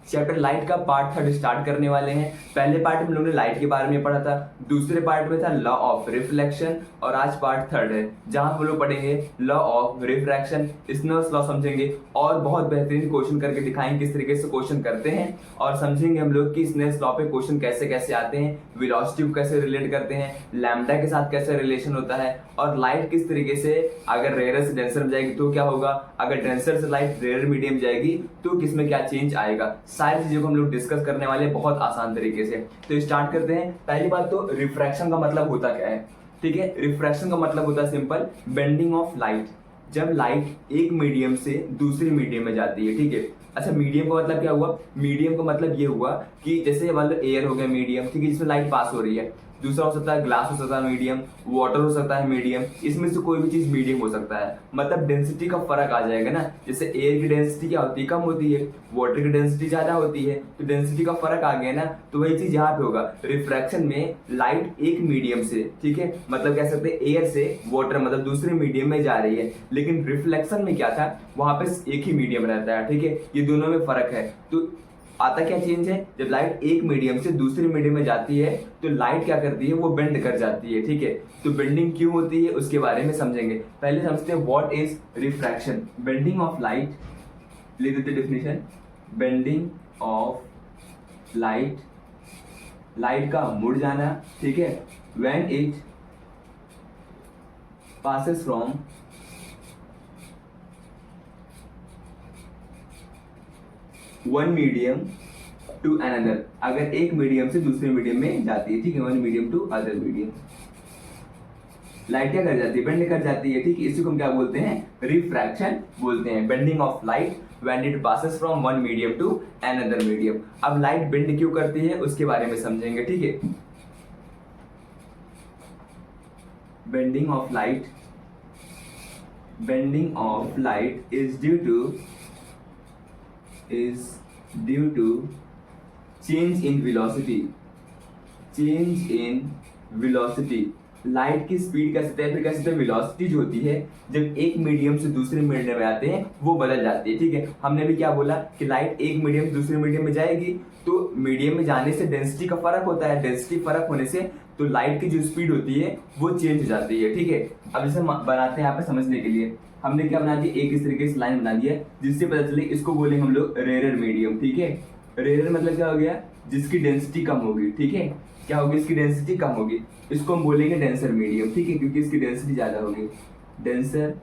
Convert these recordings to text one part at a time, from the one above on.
Chapter light का part 3 start करने वाले हैं। पहले पार्ट में हम लोगों ने लाइट के बारे में पढ़ा था, दूसरे पार्ट में था लॉ ऑफ रिफ्लेक्शन, और आज पार्ट 3 है जहां हम लोग पढ़ेंगे law of refraction, Snell's law समझेंगे और बहुत बेहतरीन क्वेश्चन करके दिखाएंगे किस तरीके से क्वेश्चन करते हैं, और समझेंगे हम लोग कि स्नेल्स लॉ पे क्वेश्चन कैसे कैसे आते हैं, वेलोसिटी को कैसे रिलेट करते हैं, लैम्डा के साथ कैसे रिलेशन होता है, और लाइट किस तरीके से अगर रेयर से डेंसर में जाएगी तो क्या होगा, अगर डेंसर से लाइट रेयर मीडियम जाएगी तो किसमें क्या चेंज आएगा। सारी चीजों को हम लोग डिस्कस करने वाले हैं बहुत आसान तरीके से। तो स्टार्ट करते हैं। पहली बात तो रिफ्रैक्शन का मतलब होता क्या है, ठीक है। रिफ्रैक्शन का मतलब होता है सिंपल, बेंडिंग ऑफ लाइट। जब लाइट एक मीडियम से दूसरे मीडियम में जाती है, ठीक है। अच्छा, मीडियम का मतलब क्या हुआ, मीडियम का मतलब ये हुआ कि जैसे मान लो एयर हो गया मीडियम, ठीक है, जिसमें लाइट पास हो रही है। दूसरा हो सकता है ग्लास हो सकता है मीडियम, वाटर हो सकता है मीडियम, इसमें से कोई भी चीज मीडियम हो सकता है। मतलब डेंसिटी का फर्क आ जाएगा ना, जैसे एयर की डेंसिटी क्या होती है, कम होती है, वाटर की डेंसिटी ज्यादा होती है, तो डेंसिटी का फर्क आ गया ना। तो वही चीज यहाँ पे होगा। रिफ्रैक्शन में लाइट एक मीडियम से, ठीक है, मतलब कह सकते हैं एयर से वाटर मतलब दूसरे मीडियम में जा रही है, लेकिन रिफ्लेक्शन में क्या था, वहां पे एक ही मीडियम रहता है, ठीक है। ये दोनों में फर्क है। तो आता क्या चेंज है, जब लाइट एक मीडियम से दूसरे मीडियम में जाती है तो लाइट क्या करती है, वो बेंड कर जाती है, ठीक है। तो बेंडिंग क्यों होती है उसके बारे में समझेंगे। पहले समझते हैं what is refraction. Bending of light, लिख देते definition, bending of light, light का मुड़ जाना, ठीक है, when it passes from one medium to another, अगर एक मीडियम से दूसरे मीडियम में जाती है, ठीक है, one medium to other medium, light क्या कर जाती है, बेंड कर जाती है, ठीक है। इसी को हम क्या बोलते हैं, रिफ्रैक्शन बोलते हैं। Bending of light when it passes from one medium to another medium. अब लाइट बेंड क्यों करती है उसके बारे में समझेंगे, ठीक है। Bending of light, bending of light is due to change in velocity, change in velocity। Light की स्पीड कह सकते हैं, फिर कह सकते हैं वेलोसिटी जो होती है जब एक मीडियम से दूसरे मीडियम में आते हैं वो बदल जाती है, ठीक है। हमने भी क्या बोला कि लाइट एक मीडियम से दूसरे मीडियम में जाएगी तो मीडियम में जाने से डेंसिटी का फर्क होता है, डेंसिटी फर्क होने से तो लाइट की जो स्पीड होती है वो चेंज हो जाती है, ठीक है। अब जैसे बनाते हैं यहाँ पे समझने के लिए, हमने क्या बना दिया, एक इस तरीके से लाइन बना दिया जिससे पता चले, इसको बोलेंगे हम लोग रेयर मीडियम, ठीक है। रेयर मतलब क्या हो गया, जिसकी डेंसिटी कम होगी, ठीक है। क्या होगी, इसकी डेंसिटी कम होगी, इसको हम बोलेंगे डेंसर मीडियम, ठीक है, क्योंकि इसकी डेंसिटी ज्यादा होगी, डेंसर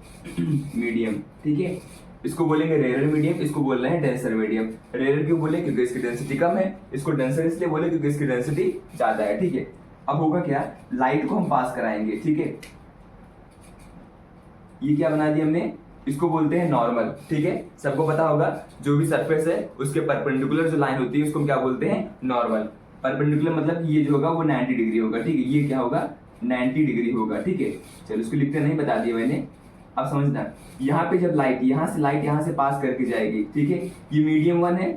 मीडियम, ठीक है। इसको बोलेंगे रेयर मीडियम, इसको बोल रहे हैं डेंसर मीडियम। रेयर क्यों बोले, क्योंकि इसकी डेंसिटी कम है, इसको डेंसर इसलिए बोले क्योंकि इसकी डेंसिटी ज्यादा है, ठीक है। अब होगा क्या, लाइट को हम पास कराएंगे, ठीक है। ये क्या बना दिया हमने, इसको बोलते हैं नॉर्मल, ठीक है। सबको पता होगा जो भी सरफेस है उसके परपेंडिकुलर जो लाइन होती है उसको हम क्या बोलते हैं, नॉर्मल। परपेंडिकुलर मतलब ये जो होगा वो 90 डिग्री होगा, ठीक है। ये क्या होगा, 90 डिग्री होगा, ठीक है। चलो इसको लिखते नहीं, बता दिया मैंने। अब समझना, यहाँ पे जब लाइट यहाँ से पास करके जाएगी, ठीक है, ये मीडियम 1 है,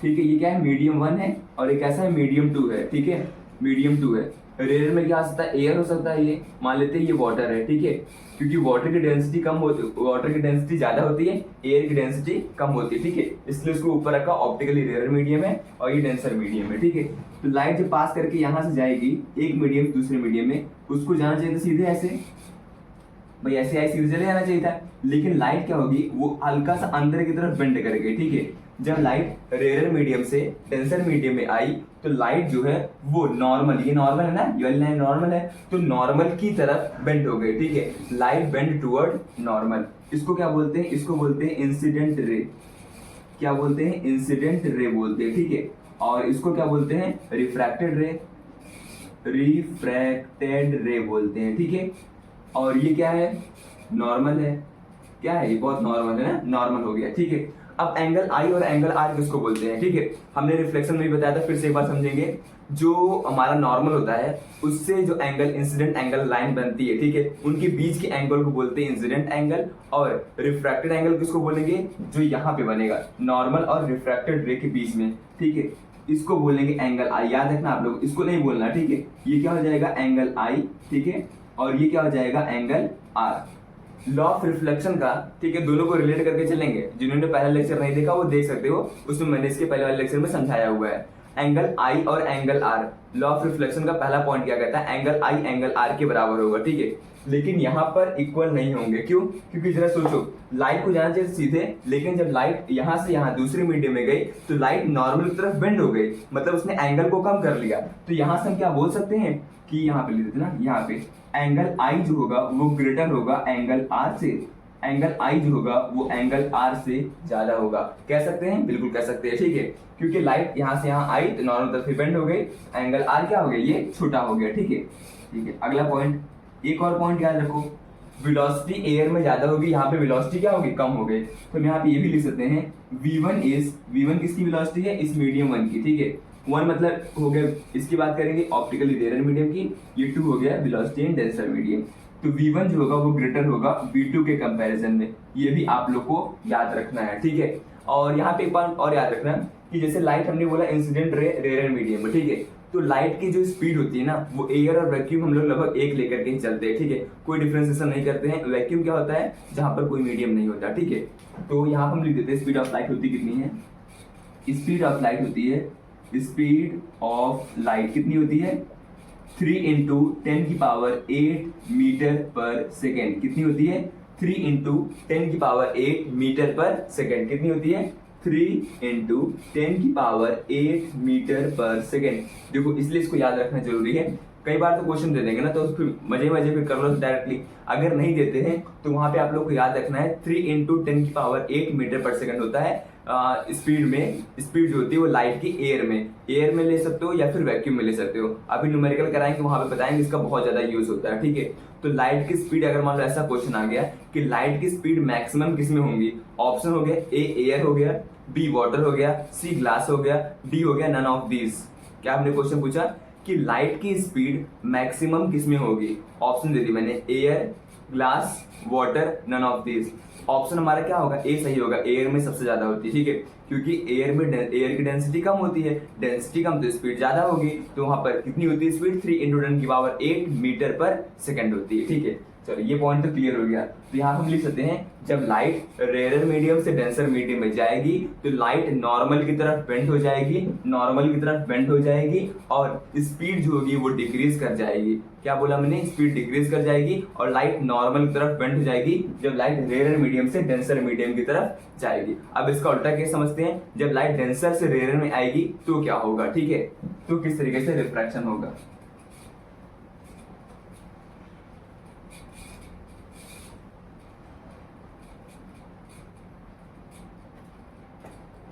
ठीक है, ये क्या है, मीडियम 1 है, और एक ऐसा है मीडियम 2 है, ठीक है, मीडियम 2 है। रेयर में क्या हो सकता है, एयर हो सकता है, ये मान लेते हैं ये वाटर है, ठीक है, क्योंकि वाटर की डेंसिटी कम होती, वाटर की डेंसिटी ज्यादा होती है, एयर की डेंसिटी कम होती है, ठीक है, इसलिए उसको ऊपर रखा, ऑप्टिकली रेयर मीडियम है और ये डेंसर मीडियम है, ठीक है। तो लाइट जब पास करके यहाँ से जाएगी एक मीडियम से दूसरे मीडियम में, उसको जाना चाहिए था सीधे ऐसे, भाई ऐसे आई सीधे चले जाना चाहिए था, लेकिन लाइट क्या होगी, वो हल्का सा अंदर की तरफ बेंड करेगी, ठीक है। जब लाइट रेयर मीडियम से डेंसर मीडियम में आई तो लाइट जो है वो नॉर्मल, ये नॉर्मल है ना, ये वाली लाइन नॉर्मल है, तो नॉर्मल की तरफ बेंड हो गई, ठीक है। Light bend toward normal. इसको क्या बोलते हैं, इसको बोलते हैं इंसिडेंट रे। क्या बोलते हैं, इंसिडेंट रे बोलते हैं, ठीक है। और इसको क्या बोलते हैं, रिफ्रैक्टेड रे, रिफ्रैक्टेड रे बोलते हैं, ठीक है। और ये क्या है, नॉर्मल है, क्या है, ये बहुत नॉर्मल है ना, नॉर्मल हो गया, ठीक है। अब एंगल आई और एंगल आर किसको बोलते हैं, ठीक है। हमने रिफ्लेक्शन में भी बताया था, फिर से एक बार समझेंगे। जो हमारा नॉर्मल होता है उससे जो एंगल इंसिडेंट एंगल लाइन बनती है, ठीक है, उनके बीच के एंगल को बोलते हैं इंसिडेंट एंगल। और रिफ्रैक्टेड एंगल किसको बोलेंगे, जो यहाँ पे बनेगा नॉर्मल और रिफ्रैक्टेड रे के बीच में, ठीक है, इसको बोलेंगे एंगल आई। याद रखना आप लोग, इसको नहीं बोलना, ठीक है। ये क्या हो जाएगा, एंगल आई, ठीक है, और ये क्या हो जाएगा, angle R. Law of reflection का, ठीक है, दोनों को रिलेट करके चलेंगे। जिन्होंने पहला लेक्चर नहीं देखा वो देख सकते हो, उसमें मैंने इसके पहले वाले लेक्चर में समझाया हुआ है। एंगल आई और angle R, law of reflection का पहला पॉइंट क्या कहता है, एंगल आई एंगल आर के बराबर होगा, ठीक है। लेकिन यहाँ पर इक्वल नहीं होंगे, क्यों? क्योंकि जरा सोचो, लाइट को जाना चाहिए सीधे, लेकिन जब लाइट यहाँ से यहाँ दूसरे मीडियम में गई तो लाइट नॉर्मल की तरफ बेंड हो गई, मतलब उसने एंगल को कम कर लिया। तो यहाँ से हम क्या बोल सकते हैं कि यहाँ पे ले देते ना, यहाँ पे एंगल आई जो होगा वो ग्रेटर होगा एंगल आर से, एंगल आई जो होगा वो एंगल आर से ज्यादा होगा। कह सकते हैं, बिल्कुल कह सकते हैं, ठीक है। क्योंकि लाइट यहाँ से यहाँ आई तो नॉर्मल तरफ बेंड हो गई, एंगल आर क्या हो गया, ये छोटा हो गया, ठीक है। ठीक है, अगला पॉइंट, एक और पॉइंट याद रखो, वेलोसिटी एयर में ज्यादा होगी, यहाँ पे वेलोसिटी क्या होगी, कम हो गई। तो हम यहाँ पे ये भी लिख सकते हैं V1 किसकी वेलोसिटी है, इस मीडियम 1 की, ठीक है। 1 मतलब हो गया, इसकी बात करेंगे ऑप्टिकली रेयर मीडियम की, ये 2 हो गया वेलोसिटी इन डेंसर मीडियम। तो V1 जो होगा वो ग्रेटर होगा V2 के कंपैरिजन में, ये भी आप लोग को याद रखना है, ठीक है। और यहाँ पे एक बात और याद रखना कि जैसे लाइट हमने बोला इंसिडेंट रे रेयर मीडियम में, ठीक है। तो लाइट की जो स्पीड होती है ना, वो एयर और वैक्यूम हम लोग लगभग एक लेकर के ही चलते हैं, ठीक है। कोई डिफरेंशिएशन नहीं करते हैं। वैक्यूम क्या होता है, जहां पर कोई मीडियम नहीं होता, ठीक है। तो यहाँ हम लिख देते हैं स्पीड ऑफ लाइट होती कितनी है, स्पीड ऑफ लाइट होती है, स्पीड ऑफ लाइट कितनी होती है, 3 इंटू 10⁸ मीटर पर सेकेंड। कितनी होती है, 3 इंटू 10⁸ मीटर पर सेकेंड। कितनी होती है, 3 इंटू 10⁸ मीटर पर सेकेंड। देखो इसलिए इसको याद रखना जरूरी है। कई बार तो क्वेश्चन दे देंगे ना, तो फिर मजे फिर कर लो डायरेक्टली। अगर नहीं देते हैं तो वहां पे आप लोग को याद रखना है 3 इंटू 10⁸ मीटर पर सेकेंड होता है स्पीड में। स्पीड जो होती है वो लाइट की एयर में ले सकते हो या फिर वैक्यूम में ले सकते हो। अभी न्यूमेरिकल कराएंगे, वहां पे बताएंगे इसका बहुत ज्यादा यूज होता है, ठीक है। तो लाइट की स्पीड, अगर मान लो ऐसा क्वेश्चन आ गया कि लाइट की स्पीड मैक्सिमम किस में होंगी, ऑप्शन हो गया ए एयर हो गया, बी वाटर हो गया, सी ग्लास हो गया, डी हो गया नन ऑफ दीज। क्या हमने क्वेश्चन पूछा कि लाइट की स्पीड मैक्सिमम किस में होगी, ऑप्शन दे दी मैंने, air, glass, water, none of these. Option हमारा क्या होगा, ए सही होगा, एयर में सबसे ज्यादा होती है, ठीक है। क्योंकि एयर की डेंसिटी कम होती है, डेंसिटी कम तो स्पीड ज्यादा होगी। तो वहां पर कितनी होती है स्पीड, 3 इंटू 10⁸ मीटर पर सेकेंड होती है, ठीक है। चलो ये पॉइंट तो क्लियर हो गया। तो यहाँ हम लिख सकते हैं जब लाइट रेयर मीडियम से डेंसर मीडियम में जाएगी तो लाइट नॉर्मल की तरफ बेंड हो जाएगी, और स्पीड जो होगी वो डिक्रीज कर जाएगी। क्या बोला मैंने, स्पीड डिक्रीज कर जाएगी और लाइट नॉर्मल की तरफ बेंड हो जाएगी जब लाइट रेयर मीडियम से डेंसर मीडियम की तरफ जाएगी। अब इसका उल्टा केस समझते हैं, जब लाइट डेंसर से रेयर में आएगी तो क्या होगा, ठीक है। तो किस तरीके से रिफ्रैक्शन होगा,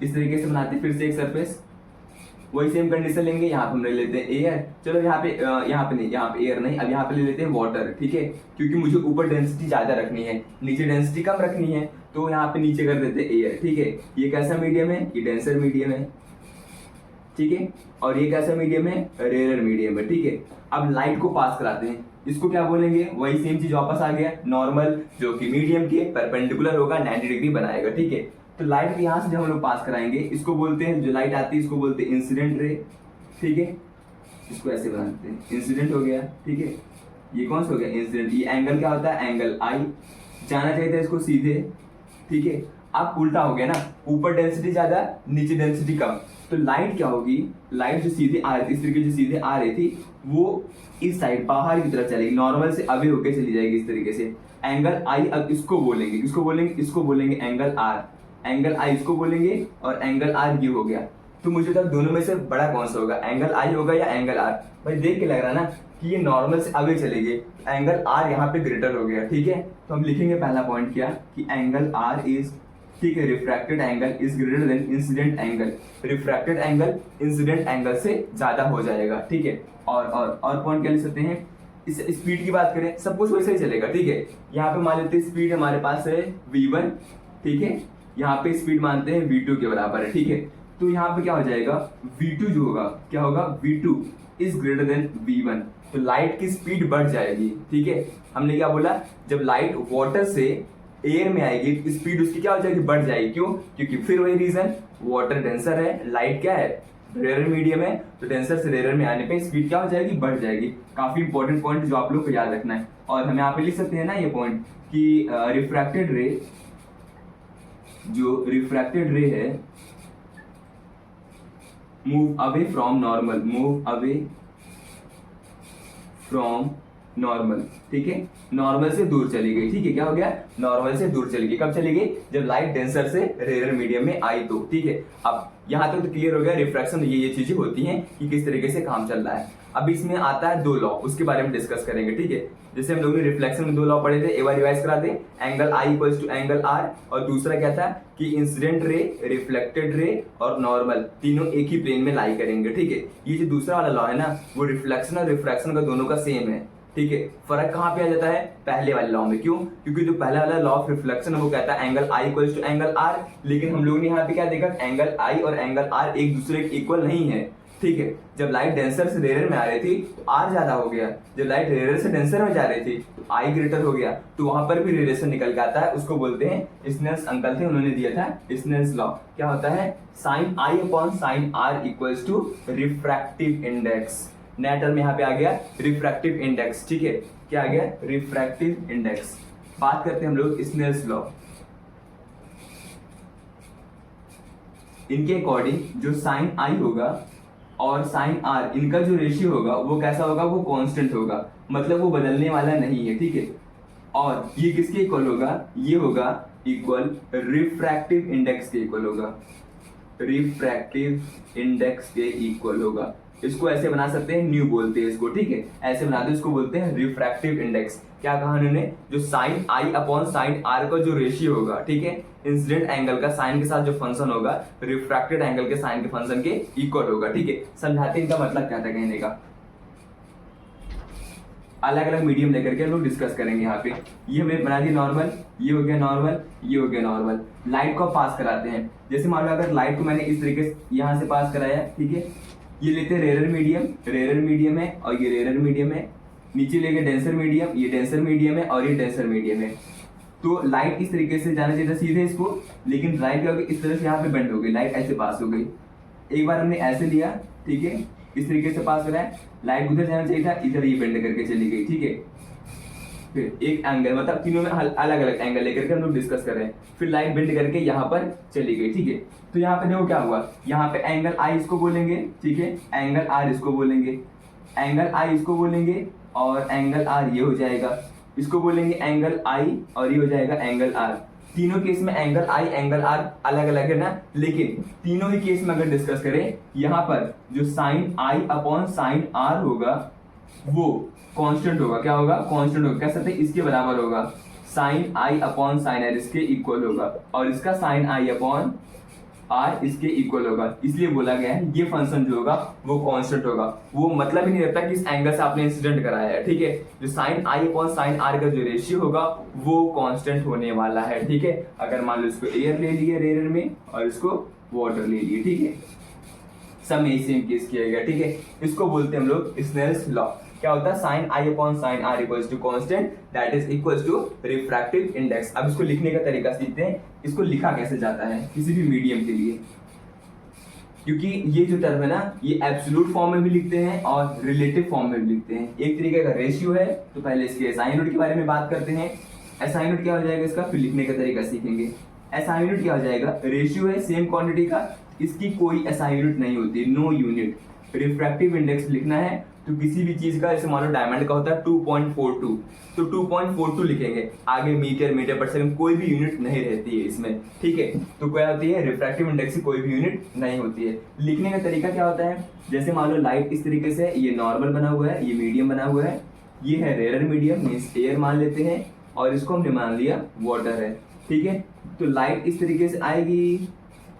इस तरीके से बनाते हैं फिर से एक सरफेस। वही सेम कंडीशन लेंगे, यहाँ पे हम ले लेते हैं एयर। चलो यहाँ पे एयर नहीं, अब यहाँ पे ले लेते हैं वाटर, ठीक है। क्योंकि मुझे ऊपर डेंसिटी ज्यादा रखनी है, नीचे डेंसिटी कम रखनी है, तो यहाँ पे नीचे कर देते हैं एयर, ठीक है। ये कैसा मीडियम है, ये डेंसर मीडियम है, ठीक है। और ये कैसा मीडियम है, रेयर मीडियम है, ठीक है। अब लाइट को पास कराते हैं, इसको क्या बोलेंगे, वही सेम चीज वापस आ गया, नॉर्मल जो कि मीडियम के परपेंडिकुलर होगा, 90 डिग्री बनाएगा, ठीक है। तो लाइट यहाँ से जब हम लोग पास कराएंगे, इसको बोलते हैं, जो लाइट आती है इसको बोलते हैं इंसिडेंट रे, ठीक है। इसको ऐसे बनाते हैं, इंसिडेंट हो गया, ठीक है। ये कौन सा हो गया, इंसिडेंट। ये एंगल क्या होता है, एंगल आई, जाना चाहिए था इसको सीधे, ठीक है। अब उल्टा हो गया ना, ऊपर डेंसिटी ज्यादा, नीचे डेंसिटी कम। तो लाइट क्या होगी, लाइट जो सीधे आ रही थी, इस तरीके जो सीधे आ रही थी, वो इस साइड बाहर की तरफ चलेगी, नॉर्मल से अवे होकर चली जाएगी इस तरीके से। एंगल आई, अब इसको बोलेंगे एंगल आर, एंगल आई इसको बोलेंगे और एंगल आर ये हो गया। तो मुझे तो दोनों में से बड़ा कौन सा होगा, एंगल आई होगा या एंगल आर। भाई देख के लग रहा है ना कि ये नॉर्मल से अवे चलेगी, एंगल आर यहाँ पे ग्रेटर हो गया, ठीक है। तो हम लिखेंगे पहला पॉइंट क्या कि एंगल आर इज, ठीक है, refracted angle is greater than incident angle. Refracted angle incident angle से ज्यादा हो जाएगा, ठीक है। और पॉइंट क्या लिख सकते हैं, इस स्पीड की बात करें, सब कुछ वैसे ही चलेगा, ठीक है। यहाँ पे मान लेते हैं स्पीड हमारे पास है v1, ठीक है। यहाँ पे स्पीड मानते हैं v2 के बराबर है, ठीक है। तो यहाँ पे क्या हो जाएगा, v2 जो होगा, क्या होगा, v2 is greater than v1। तो लाइट की स्पीड बढ़ जाएगी, ठीक है। हमने क्या बोला, जब लाइट वाटर से एयर में आएगी स्पीड उसकी क्या हो जाएगी, बढ़ जाएगी। क्यों, क्योंकि फिर वही रीजन, वाटर डेंसर है, लाइट क्या है, रेयर मीडियम है तो डेंसर से रेयर में आने पे स्पीड क्या हो जाएगी, बढ़ जाएगी। काफी इंपॉर्टेंट पॉइंट जो आप लोग को याद रखना है। और हम यहाँ पे लिख सकते हैं ना ये पॉइंट कि रिफ्रैक्टेड रे, जो रिफ्रैक्टेड रे है, move away from normal, move away from normal, ठीक है, नॉर्मल से दूर चली गई। ठीक है, क्या हो गया, नॉर्मल से दूर चली गई। कब चली गई, जब लाइट डेंसर से रेयर मीडियम में आई तो। ठीक है, अब यहां तक तो क्लियर हो गया रिफ्रैक्शन ये चीजें होती हैं कि किस तरीके से काम चल रहा है। अब इसमें आता है दो लॉ, उसके बारे में डिस्कस करेंगे। ठीक है, जैसे हम लोगों ने रिफ्लेक्शन में दो लॉ पढ़े थे, एक बार रिवाइज करा दे। Angle I equals to angle R, और दूसरा क्या था कि इंसिडेंट रे, रिफ्लेक्टेड रे और नॉर्मल तीनों एक ही प्लेन में लाई करेंगे। ठीक है, ये जो दूसरा वाला लॉ है ना, वो रिफ्लेक्शन और रिफ्रैक्शन का दोनों का सेम है। ठीक है, फर्क कहाँ पे आ जाता है, पहले वाले लॉ में। क्यों, क्योंकि जो पहला वाला लॉ ऑफ रिफ्लेक्शन है वो कहता है angle I equals to angle R, लेकिन हम लोगों ने यहाँ पे क्या देखा, एंगल आई और एंगल आर एक दूसरे के इक्वल नहीं है। ठीक है, जब लाइट डेंसर से रेयर में आ रही थी तो आर ज्यादा हो गया, जब लाइट रेयर से डेंसर में जा रही थी तो आई ग्रेटर हो गया, तो वहां पर भी रेडिएशन निकल के आता है। उसको बोलते हैं, स्नेल्स अंकल थे उन्होंने दिया था स्नेल्स लॉ। क्या होता है, sine I upon sine R equals to refractive index. नया टर्म यहाँ पे आ गया रिफ्रैक्टिव इंडेक्स। ठीक है, क्या आ गया, रिफ्रैक्टिव इंडेक्स। बात करते हैं हम लोग स्नेल्स लॉ। इनके अकॉर्डिंग जो साइन आई होगा और साइन आर, इनका जो रेशियो होगा वो कैसा होगा, वो कांस्टेंट होगा, मतलब वो बदलने वाला नहीं है। ठीक है, और ये किसके इक्वल होगा, ये होगा इक्वल रिफ्रैक्टिव इंडेक्स के इक्वल होगा, रिफ्रैक्टिव इंडेक्स के इक्वल होगा। इसको ऐसे बना सकते हैं, न्यू बोलते हैं इसको। ठीक है, ऐसे बना दो, इसको बोलते हैं रिफ्रैक्टिव इंडेक्स। क्या कहा उन्होंने, जो sine I upon sine R का जो रेशियो होगा, ठीक है, इंसिडेंट एंगल का साइन के साथ जो फंक्शन होगा रिफ्रैक्टेड एंगल के साइन के फंक्शन के इक्वल होगा। ठीक है, समझाते हैं इनका मतलब क्या था कहने का। अलग अलग मीडियम लेकर के हम लोग डिस्कस करेंगे। यहाँ पे ये हमें बना दिया नॉर्मल, ये हो गया नॉर्मल, ये हो गया नॉर्मल। लाइट को पास कराते हैं, जैसे मान लो अगर लाइट को मैंने इस तरीके से यहाँ से पास कराया, ठीक है, ये लेते हैं रेयर मीडियम, रेयर मीडियम है और ये रेयर मीडियम है, नीचे लेके डेंसर मीडियम, ये डेंसर मीडियम है और ये डेंसर मीडियम है। तो लाइट इस तरीके से जाना चाहिए था सीधे इसको, लेकिन लाइट क्या हो गई, इस तरह से यहाँ पे बेंड हो गई, लाइट ऐसे पास हो गई। एक बार हमने ऐसे लिया, ठीक है, इस तरीके से पास कराया, लाइट उधर जाना चाहिए था, इधर ये बेंड करके चली गई। ठीक है, फिर एक एंगल, मतलब तीनों में अलग अलग एंगल लेकर के हम लोग डिस्कस कर रहे हैं, फिर लाइट बेंड करके यहाँ पर चली गई। ठीक है, तो यहाँ पे देखो क्या हुआ, यहाँ पे एंगल आई इसको बोलेंगे, ठीक है, एंगल आर इसको बोलेंगे, एंगल आई इसको बोलेंगे और एंगल आर ये हो जाएगा, इसको बोलेंगे एंगल आई और ये हो जाएगा एंगल आर। तीनों केस में एंगल आई एंगल आर अलग अलग है ना, लेकिन तीनों ही केस में अगर डिस्कस करें, यहाँ पर जो sine I upon sine R होगा वो कांस्टेंट होगा। क्या होगा, कांस्टेंट होगा, कह सकते हैं इसके बराबर होगा, sine I upon sine R इसके इक्वल होगा, और इसका साइन आई अपॉन आर इसके इक्वल होगा। इसलिए बोला गया है ये फंक्शन जो होगा वो कांस्टेंट होगा। वो मतलब ही नहीं रहता कि इस एंगल से आपने इंसिडेंट कराया है। ठीक है, जो sine I upon sine R का जो रेशियो होगा वो कांस्टेंट होने वाला है। ठीक है, अगर मान लो इसको एयर ले लिए रेयर में और इसको वाटर ले लिए, ठीक है, सब में सेम केस किया गया। ठीक है, इसको बोलते हैं हम लोग स्नेल्स लॉ। क्या होता है, sine I upon sine R equals to constant that is equals to refractive index. अब इसको लिखने का तरीका सीखते हैं, इसको लिखा कैसे जाता है किसी भी मीडियम के लिए, क्योंकि ये जो टर्म है ना, ये एब्सोल्यूट फॉर्म में भी लिखते हैं और रिलेटिव फॉर्म में भी लिखते हैं। एक तरीके का रेशियो है, तो पहले इसके एसआई यूनिट के बारे में बात करते हैं। एसआई यूनिट क्या हो जाएगा इसका, फिर लिखने का तरीका सीखेंगे। एसआई यूनिट क्या हो जाएगा, रेशियो है सेम क्वांटिटी का, इसकी कोई एसआई यूनिट नहीं होती, नो यूनिट। रिफ्रैक्टिव इंडेक्स लिखना है तो किसी भी चीज का, जैसे मान लो डायमंड का होता है 2.42, तो 2.42 लिखेंगे, आगे मीटर, मीटर पर सेकंड कोई भी यूनिट नहीं रहती है इसमें। ठीक है, तो क्या होती है, रिफ्रैक्टिव इंडेक्स की कोई भी यूनिट नहीं होती है। लिखने का तरीका क्या होता है, जैसे मान लो लाइट इस तरीके से, ये नॉर्मल बना हुआ है, ये मीडियम बना हुआ है, ये है रेयर मीडियम मीन्स एयर मान लेते हैं, और इसको हमने मान लिया वाटर है। ठीक है, तो लाइट इस तरीके से आएगी,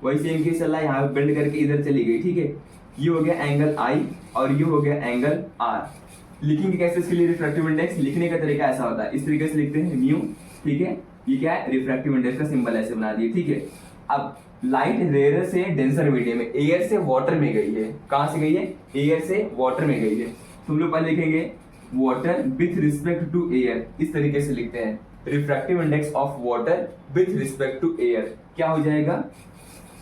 वही सेम केस चल रहा है, यहाँ पे बेंड करके इधर चली गई। ठीक है, ये हो गया एंगल आई और ये हो गया एंगल आर। लिखेंगे कैसे इसके लिए रिफ्रैक्टिव इंडेक्स, लिखने का तरीका ऐसा होता है, इस तरीके से लिखते हैं म्यू। ठीक है, ये क्या है, रिफ्रैक्टिव इंडेक्स का सिंबल ऐसे बना दिए। ठीक है, अब लाइट रेयर से डेंसर मीडियम में, एयर से वाटर में गई है। कहां से गई है, एयर से वाटर में गई है। तुम लोग पहले लिखेंगे water with respect to air, इस तरीके से लिखते हैं, refractive index of water with respect to air. क्या हो जाएगा,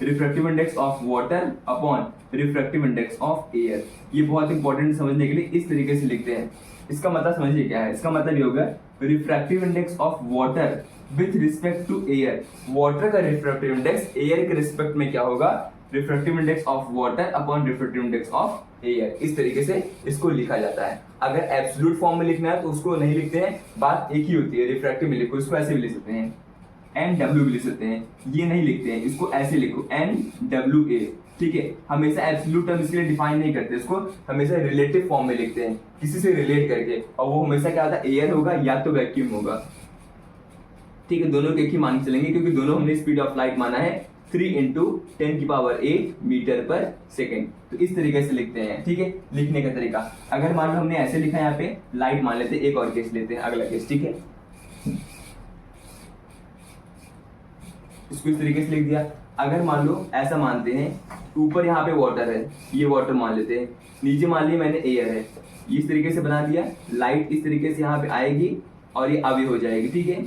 refractive index of water upon refractive index of air. ये बहुत इंपॉर्टेंट समझने के लिए इस तरीके से लिखते हैं। इसका मतलब समझिए क्या है, इसका मतलब ये होगा refractive index of water with respect to air. Water का रिफ्रैक्टिव इंडेक्स एयर के रिस्पेक्ट में क्या होगा, refractive index of water upon refractive index of air. इस तरीके से इसको लिखा जाता है। अगर एब्सोल्यूट फॉर्म में लिखना है तो उसको नहीं लिखते हैं, बात एक ही होती है, रिफ्रैक्टिव में लिखो, इसको ऐसे भी लिख सकते हैं, NW भी लिख सकते हैं, ये नहीं लिखते हैं, इसको ऐसे लिखो NWA। ठीक है, हमेशा एब्सोल्यूट टर्म इसके लिए डिफाइन नहीं करते, इसको हमेशा रिलेटिव फॉर्म में लिखते हैं, किसी से रिलेट करके, और वो हमेशा क्या होता है, एयर होगा या तो वैक्यूम होगा। ठीक है, दोनों के एक ही मान चलेंगे, क्योंकि दोनों हमने स्पीड ऑफ लाइट माना है 3 × 10⁸ मीटर पर सेकेंड। तो इस तरीके से लिखते हैं। ठीक है, लिखने का तरीका, अगर मान लो हमने ऐसे लिखा है, यहाँ पे लाइट मान लेते हैं, एक और केस लेते हैं, अगला केस। ठीक है, इसको इस तरीके से लिख दिया। अगर मान लो ऐसा मानते हैं, ऊपर यहाँ पे वाटर है, ये वाटर मान लेते हैं, नीचे मान लिया मैंने एयर है, इस तरीके से बना दिया। लाइट इस तरीके से यहाँ पे आएगी और ये अवे हो जाएगी। ठीक है,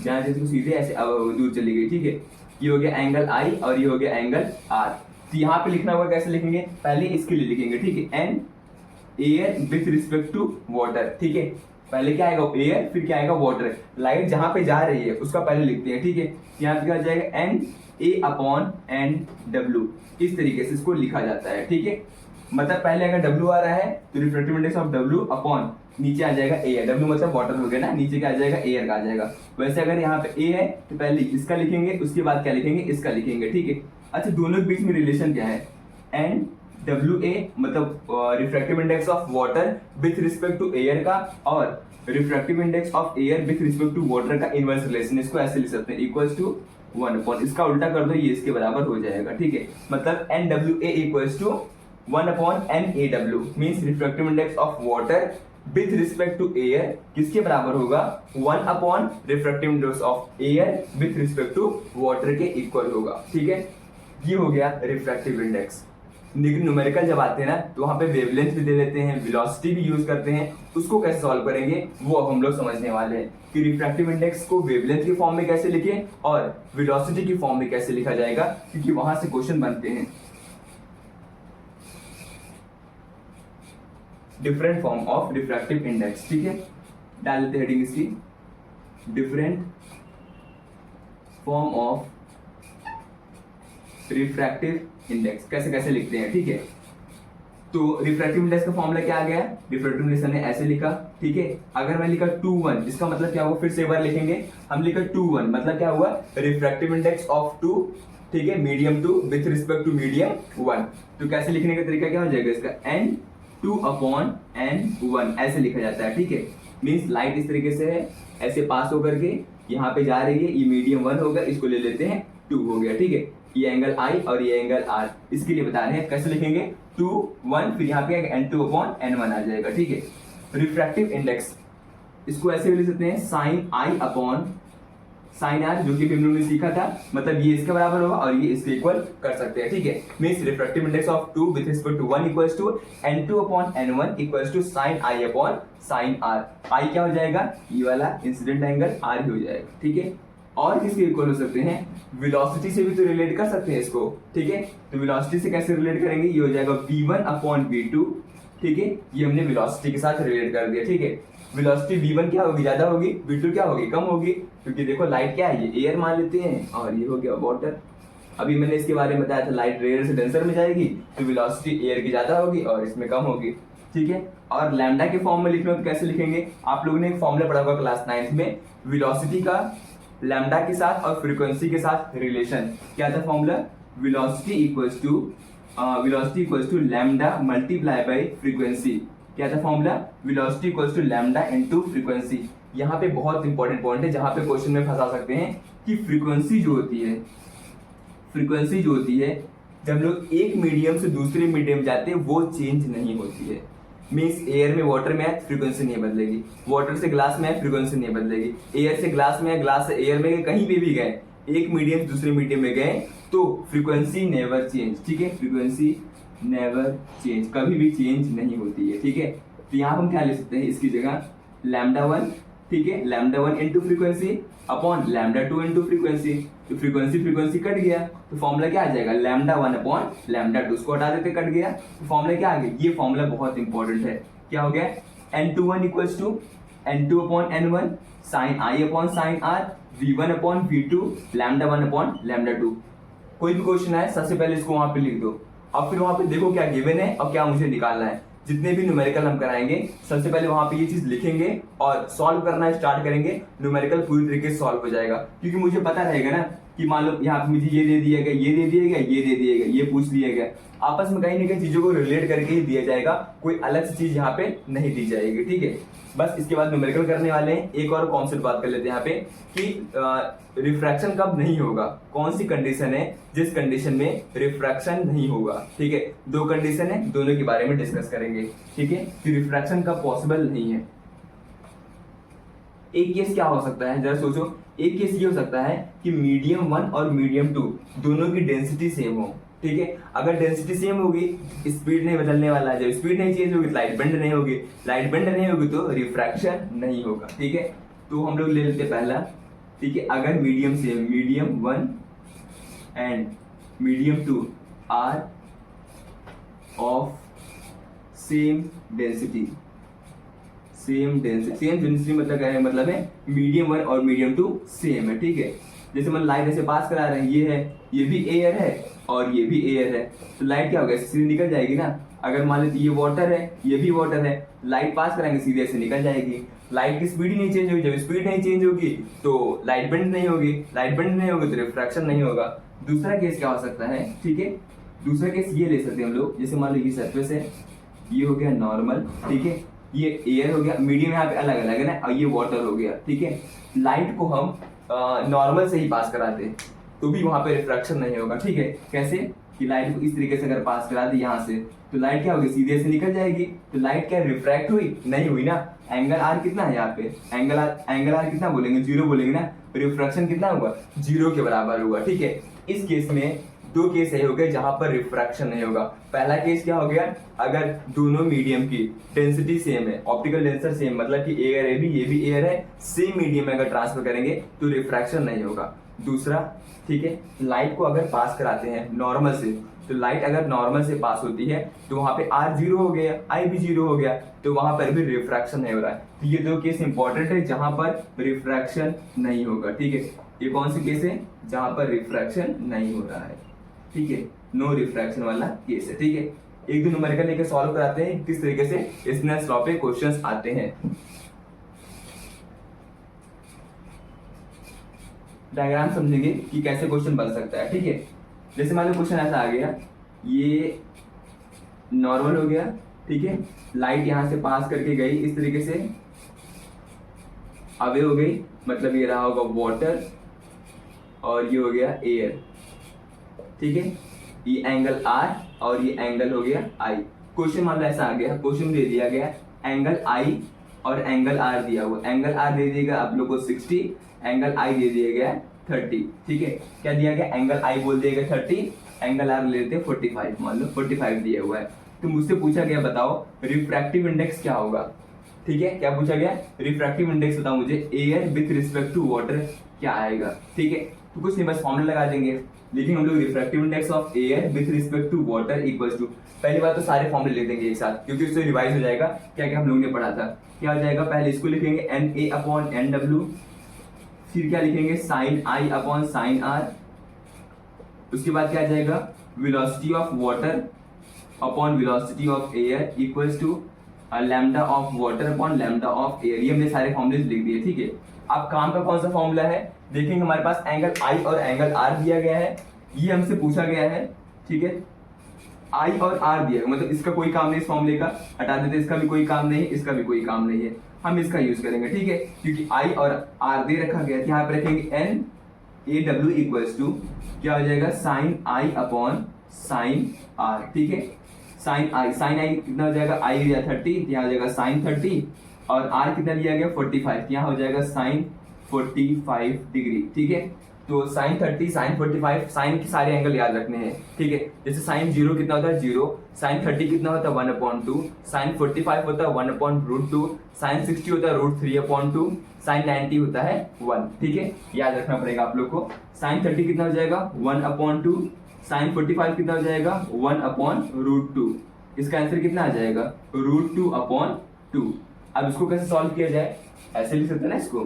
जहाँ से इसको सीधे ऐसे दूर चली गई। ठीक है, ये हो गया एंगल I और ये हो गया एंगल R। तो यहाँ पे लिखना होगा, कैसे लिखेंगे, पहले इसके लिए लिखेंगे। ठीक है, N air with respect to water. ठीक है, पहले क्या आएगा एयर, फिर क्या आएगा वाटर। लाइट जहां पे जा रही है उसका पहले लिखते हैं। ठीक है, यहाँ पे क्या हो जाएगा NA/NW। इस तरीके से इसको लिखा जाता है। ठीक है, मतलब पहले अगर W आ रहा है तो refractive index of W upon नीचे आ जाएगा एयर। W मतलब वाटर हो गया ना, नीचे क्या आ जाएगा, एयर का आ जाएगा। वैसे अगर यहाँ पे A है तो पहले इसका लिखेंगे, उसके बाद क्या लिखेंगे, इसका लिखेंगे। ठीक है, अच्छा दोनों के बीच में रिलेशन क्या है, NWA मतलब refractive index of water with respect to air का, और refractive index of air with respect to water का इनवर्स रिलेशन। इसको ऐसे लिख सकते हैं, इक्वल्स टू 1/, इसका उल्टा कर दो, ये इसके बराबर हो जाएगा। ठीक है, मतलब NWA equals to 1/NAW means refractive index of water with respect to air किसके बराबर होगा, 1/ refractive index of air with respect to water के इक्वल होगा। ठीक है, ये हो गया रिफ्रैक्टिव इंडेक्स। न्यूमेरिकल जब आते हैं ना तो वहां पे वेवलेंथ भी दे देते हैं, वेलोसिटी भी यूज करते हैं। उसको कैसे सॉल्व करेंगे वो अब हम लोग समझने वाले हैं कि रिफ्रैक्टिव इंडेक्स को वेवलेंथ की फॉर्म में कैसे लिखें और वेलोसिटी की फॉर्म में कैसे लिखा जाएगा, क्योंकि वहां से क्वेश्चन बनते हैं। Different form of refractive index. ठीक है, डाल देते हेडिंग इसकी, different form of refractive index कैसे कैसे लिखते हैं। ठीक है, तो रिफ्रैक्टिव इंडेक्स का फॉर्मूला क्या आ गया, रिफ्रैक्टिव इंडेक्स हमने ऐसे लिखा। ठीक है, अगर मैं लिखा 2:1, इसका मतलब क्या हुआ, फिर से एक बार लिखेंगे, हम लिखा 2:1 मतलब क्या हुआ, रिफ्रैक्टिव इंडेक्स ऑफ 2, ठीक है, medium 2 with respect to medium 1। तो कैसे लिखने का तरीका क्या हो जाएगा इसका, N2/N1 ऐसे लिखा जाता है। ठीक है, मीन्स लाइट इस तरीके से है, ऐसे पास होकर के यहाँ पे जा रही है, ये मीडियम 1 होगा, इसको ले लेते हैं 2 हो गया। ठीक है, ये एंगल I और ये एंगल R, इसके लिए बता रहे हैं कैसे लिखेंगे, 2:1 फिर यहाँ पे N2/N1 आ जाएगा। ठीक है, रिफ्रैक्टिव इंडेक्स इसको ऐसे भी लिख सकते हैं, sin R, जो कि हम लोगों ने सीखा था, मतलब ये इसके बराबर होगा और ये इसके इक्वल कर सकते हैं। ठीक है, means refractive index of 2 with respect to 1 equals to N2/N1 equals to sin I/sin R। I क्या हो जाएगा, ये वाला इंसिडेंट एंगल R ही हो जाएगा। ठीक है, और किसके इक्वल हो सकते हैं, वेलोसिटी से भी तो रिलेट कर सकते हैं इसको। ठीक है, तो वेलोसिटी से कैसे रिलेट करेंगे, ये हो जाएगा V1/V2। ठीक है, ये हमने वेलोसिटी के साथ रिलेट कर दिया। ठीक है, वेलोसिटी V1 क्या होगी, ज्यादा होगी, V2 क्या होगी, कम होगी, क्योंकि देखो लाइट क्या है, ये एयर मान लेते हैं और ये हो गया वाटर। अभी मैंने इसके बारे में बताया था, लाइट रेयर से डेंसर में जाएगी तो वेलोसिटी एयर की ज्यादा होगी और इसमें कम होगी। ठीक है, और लैम्डा के फॉर्म में लिखना तो कैसे लिखेंगे, आप लोगों ने एक फॉर्मूला पढ़ा होगा क्लास 9th में, वेलोसिटी का लैम्डा के साथ और फ्रीक्वेंसी के साथ रिलेशन। क्या था formula, velocity equals to lambda multiply by frequency. क्या था formula, velocity equals to lambda into frequency. यहाँ पे बहुत इंपॉर्टेंट पॉइंट है जहां पे क्वेश्चन में फंसा सकते हैं कि फ्रीक्वेंसी जो होती है जब लोग एक मीडियम से दूसरे मीडियम जाते हैं वो चेंज नहीं होती है। मीन्स एयर में वाटर में है, फ्रीक्वेंसी नहीं बदलेगी, वाटर से ग्लास में है, फ्रीक्वेंसी नहीं बदलेगी, एयर से ग्लास में है, ग्लास से एयर में, कहीं पे भी गए, एक मीडियम से दूसरे मीडियम में गए तो फ्रीक्वेंसी नेवर चेंज। ठीक है, फ्रीक्वेंसी नेवर चेंज, कभी भी चेंज नहीं होती है। ठीक है, तो यहाँ हम क्या ले सकते हैं इसकी जगह, λ1, ठीक है, λ1 into frequency upon lambda 2 into frequency, तो फ्रीक्वेंसी कट गया, तो फॉर्मूला क्या आ जाएगा, लैम्डा 1 अपॉन लैम्डा 2, उसको हटा देते कट गया, तो फॉर्मूला क्या आ गया, ये फॉर्मूला बहुत इंपॉर्टेंट है, क्या हो गया, n21 equals to n2 upon n1 sine I upon sine R v1 upon v2 lambda 1 upon lambda 2। कोई भी क्वेश्चन आए सबसे पहले इसको वहां पे लिख दो, अब फिर वहां पे देखो क्या गिवन है और क्या मुझे निकालना है। जितने भी न्यूमेरिकल हम कराएंगे सबसे पहले वहां पे ये चीज लिखेंगे और सॉल्व करना स्टार्ट करेंगे, न्यूमेरिकल पूरी तरीके से सॉल्व हो जाएगा, क्योंकि मुझे पता रहेगा ना कि मान लो यहाँ पे मुझे ये दे दिया गया, ये दे दिया गया, ये दे दिया गया, ये पूछ लिया गया, आपस में कहीं ना कहीं चीजों को रिलेट करके ही दिया जाएगा, कोई अलग से चीज यहाँ पे नहीं दी जाएगी, ठीक है। बस इसके बाद न्यूमेरिकल करने वाले हैं। एक और कॉन्सेप्ट बात कर लेते हैं यहाँ पे कि रिफ्रैक्शन कब नहीं होगा, कौन सी कंडीशन है जिस कंडीशन में रिफ्रैक्शन नहीं होगा, ठीक है। दो कंडीशन है, दोनों के बारे में डिस्कस करेंगे, ठीक है, कि रिफ्रैक्शन कब पॉसिबल नहीं है। एक केस क्या हो सकता है, जरा सोचो, एक केस ये हो सकता है कि मीडियम 1 और मीडियम 2 दोनों की डेंसिटी सेम हो, ठीक है। अगर डेंसिटी सेम होगी, स्पीड नहीं बदलने वाला, जब स्पीड नहीं चेंज होगी लाइट बेंड नहीं होगी, लाइट बेंड नहीं होगी तो रिफ्रैक्शन नहीं होगा, ठीक है। तो हम लोग ले लेते पहला, ठीक है, अगर medium same, medium 1 and medium 2 are of same density, same density मतलब क्या है, मतलब है मीडियम 1 और मीडियम 2 सेम है, ठीक है। जैसे मतलब लाइट ऐसे पास करा रहे हैं, ये है, ये भी एयर है और ये भी एयर है, तो लाइट क्या होगा, सीधे निकल जाएगी ना। अगर मान लीजिए ये वाटर है, ये भी वाटर है, लाइट पास कराएंगे सीधे से निकल जाएगी। लाइट की स्पीड ही नहीं चेंज होगी, जब स्पीड नहीं चेंज होगी तो लाइट बेंड नहीं होगी, लाइट बेंड नहीं होगी तो रिफ्रैक्शन नहीं होगा। दूसरा केस क्या हो सकता है, ठीक है, दूसरा केस ये ले सकते हैं हम लोग, जैसे मान लो ये सरफेस है, ये हो गया नॉर्मल, ठीक है, ये एयर हो गया, मीडियम यहाँ पे अलग अलग है ना, और ये वाटर हो गया, ठीक है। लाइट को हम नॉर्मल से ही पास कराते तो भी वहां पे रिफ्रैक्शन नहीं होगा, ठीक है। कैसे कि लाइट को इस तरीके से अगर पास करा दी यहाँ से, तो लाइट क्या होगी, सीधे से निकल जाएगी, तो लाइट क्या रिफ्रैक्ट हुई, नहीं हुई ना। एंगल आर कितना है यहाँ पे, एंगल आर कितना बोलेंगे, 0 बोलेंगे ना, रिफ्रैक्शन कितना होगा, 0 के बराबर होगा, ठीक है। इस केस में दो केस ऐसे हो गए जहां पर रिफ्रैक्शन नहीं होगा। पहला केस क्या हो गया, अगर दोनों मीडियम की डेंसिटी सेम है, ऑप्टिकल डेंसर सेम, मतलब कि एयर है भी, ये भी एयर है, सेम मीडियम में अगर ट्रांसफर करेंगे तो रिफ्रैक्शन नहीं होगा। दूसरा, ठीक है, लाइट को अगर पास कराते हैं नॉर्मल से, तो लाइट अगर नॉर्मल से पास होती है तो वहां पे R 0 हो गया, I भी 0 हो गया, तो वहां पर भी रिफ्रैक्शन नहीं हो रहा है। तो ये दो केस इंपॉर्टेंट है जहां पर रिफ्रैक्शन नहीं होगा, ठीक है। ये कौन सी केस है, जहां पर रिफ्रैक्शन नहीं हो रहा है, ठीक है, नो रिफ्रैक्शन वाला केस है, ठीक है। एक दो न्यूमेरिकल लेके सॉल्व कराते हैं किस तरीके से स्नेल्स लॉ पे क्वेश्चंस आते हैं। डायग्राम समझेंगे कि कैसे क्वेश्चन बन सकता है, ठीक है। जैसे मान लो क्वेश्चन ऐसा आ गया, ये नॉर्मल हो गया, ठीक है, लाइट यहां से पास करके गई इस तरीके से, अवे हो गई, मतलब ये रहा होगा वाटर और ये हो गया एयर, ठीक है। ये एंगल आर और ये एंगल हो गया आई। क्वेश्चन मान लो ऐसा आ गया, क्वेश्चन दे दिया गया एंगल आई और एंगल आर दिया हुआ, एंगल आर दे दिएगा आप लोग को 60, एंगल आई दे दिया गया 30, ठीक है। क्या दिया गया, एंगल आई बोल दिया गया 30, एंगल आर ले लेते 45, मान लो 45 दिया हुआ है। तो मुझसे पूछा गया बताओ रिफ्रैक्टिव इंडेक्स क्या होगा, ठीक है। क्या पूछा गया, रिफ्रैक्टिव इंडेक्स बताओ मुझे, air with respect to water क्या आएगा, ठीक है। तो कुछ नहीं, बस फॉर्मूला लगा देंगे, लेकिन हम लोग refractive index of air with respect to water equals to, पहली बात तो सारे फॉर्मूले लिख देंगे एक साथ, क्योंकि उससे रिवाइज हो जाएगा क्या क्या हम लोगों ने पढ़ा था। क्या हो जाएगा, पहले इसको लिखेंगे NA अपॉन NW, फिर क्या लिखेंगे sine I upon sine R, उसके बाद क्या आ जाएगा velocity of water upon velocity of air equals to lambda of water upon lambda of air. ये हमने सारे फॉर्मूले लिख दिए, ठीक है। अब काम का कौन सा फॉर्मूला है, देखेंगे हमारे पास एंगल आई और एंगल आर दिया गया है, ये हमसे पूछा गया है, ठीक है। आई और आर दिया, मतलब इसका कोई काम नहीं, इस फॉर्मूले का हटा देते, इसका भी कोई काम नहीं, इसका भी कोई काम नहीं है, हम इसका यूज करेंगे, ठीक है। क्योंकि आई और आर दे रखा गया है, यहाँ पे रखेंगे NAW इक्वल्स टू क्या हो जाएगा sine I upon sine R, ठीक है। साइन आई कितना हो जाएगा, आई दिया 30, यहाँ हो जाएगा साइन 30, और आर कितना दिया गया 45, यहाँ हो जाएगा साइन 45 डिग्री, ठीक है। तो तो साइन 30, साइन 45, साइन के सारे एंगल याद रखने हैं, ठीक है। जैसे साइन 0 कितना होता है 0, साइन 30 कितना होता है 1/2, साइन 45 होता है 1/√2, साइन 60 होता है √3/2, साइन 90 होता है 1, ठीक है। याद रखना पड़ेगा आप लोग को। साइन 30 कितना हो जाएगा 1/2, साइन 45 कितना हो जाएगा 1/√2। इसका आंसर कितना आ जाएगा √2/2। अब इसको कैसे सॉल्व किया जाए, ऐसे लिख सकते हैं ना इसको,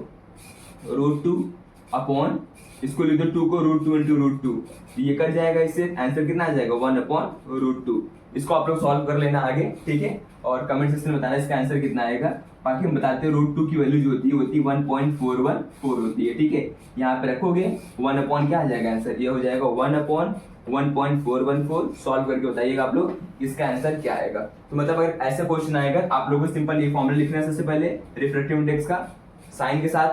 √2 इसको लिख दो 2 को √2 × √2, ये कट जाएगा, इससे आंसर कितना आ जाएगा 1/√2। इसको आप लोग सॉल्व कर लेना आगे, ठीक है, और कमेंट सेक्शन में बताना इसका आंसर कितना आएगा। बाकी हम बताते हैं √2 की वैल्यू जो होती है 1.414 होती है, ठीक है। यहाँ पे रखोगे 1 क्या आ जाएगा आंसर, ये हो जाएगा 1/1.414। सॉल्व करके बताइएगा आप लोग इसका आंसर क्या आएगा। तो मतलब अगर ऐसा क्वेश्चन आएगा आप लोगों को सिंपल ये फॉर्मूला लिखना है सबसे पहले रिफ्रैक्टिव इंडेक्स का, साइन के साथ,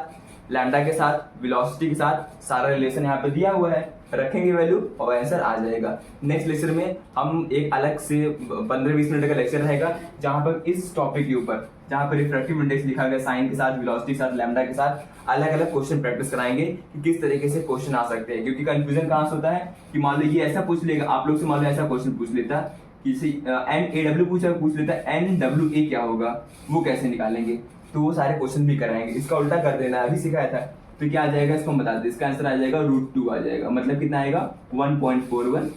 लैम्डा के साथ, वेलोसिटी के साथ, सारा रिलेशन यहाँ पे दिया हुआ है, रखेंगे वैल्यू और आंसर आ जाएगा। नेक्स्ट लेक्चर में हम एक अलग से 15-20 मिनट का लेक्चर रहेगा जहां पर इस टॉपिक के ऊपर, जहां पर रिफ्रैक्टिव इंडेक्स लिखा गया साइन के साथ, वेलोसिटी के साथ, लैम्डा के साथ, अलग अलग क्वेश्चन प्रैक्टिस कराएंगे कि किस तरीके से क्वेश्चन आ सकते हैं। क्योंकि कंफ्यूजन कहां से होता है कि मान लो ये ऐसा पूछ लेगा आप लोग से, मान लो ऐसा क्वेश्चन पूछ लेता किसी NAW पूछ लेता NWA क्या होगा, वो कैसे निकालेंगे, तो वो सारे क्वेश्चन भी कराएंगे। इसका उल्टा कर देना अभी सिखाया था, तो क्या आ जाएगा इसको हम बता दें, इसका आंसर आ जाएगा √2 आ जाएगा, मतलब कितना आएगा 1.414,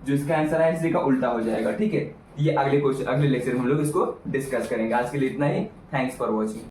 जो इसका आंसर है इसी का उल्टा हो जाएगा, ठीक है। ये अगले क्वेश्चन अगले लेक्चर में हम लोग इसको डिस्कस करेंगे। आज के लिए इतना ही, थैंक्स फॉर वॉचिंग।